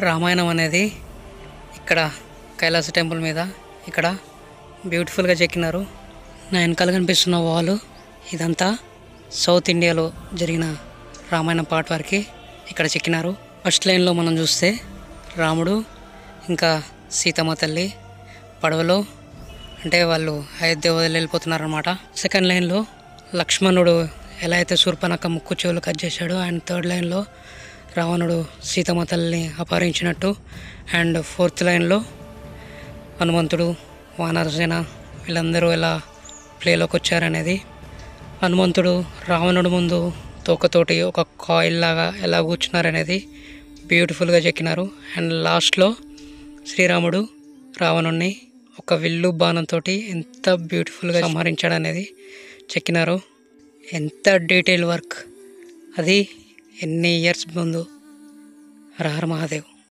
రామాయణం అనేది ఇక్కడ కైలాస టెంపుల్ మీద ఇక్కడ బ్యూటిఫుల్గా చెక్కినారు. నా వెనకాల కనిపిస్తున్న వాల్ ఇదంతా సౌత్ ఇండియాలో జరిగిన రామాయణం పార్ట్ వరకు ఇక్కడ చెక్కినారు. ఫస్ట్ లైన్లో మనం చూస్తే రాముడు ఇంకా సీతమ్మ తల్లి పడవలో అంటే వాళ్ళు అయోధ్య వదిలి వెళ్ళిపోతున్నారు అనమాట. సెకండ్ లైన్లో లక్ష్మణుడు ఎలా అయితే శూర్పణఖ ముక్కు చెవులు కట్ చేశాడో, అండ్ థర్డ్ లైన్లో రావణుడు సీతమ్మ తల్లిని అపహరించినట్టు, అండ్ ఫోర్త్ లైన్లో హనుమంతుడు వానరసేన వీళ్ళందరూ ఎలా ప్లేలోకి వచ్చారనేది, హనుమంతుడు రావణుడు ముందు తోకతోటి ఒక కాయిల్ లాగా ఎలా కూర్చున్నారనేది బ్యూటిఫుల్గా చెక్కినారు. అండ్ లాస్ట్లో శ్రీరాముడు రావణుడిని ఒక విల్లు బాణంతో ఎంత బ్యూటిఫుల్గా సంహరించాడనేది చెక్కినారు. ఎంత డీటెయిల్ వర్క్ అది, ఎన్ని ఇయర్స్ ముందు. హర హర మహాదేవ్.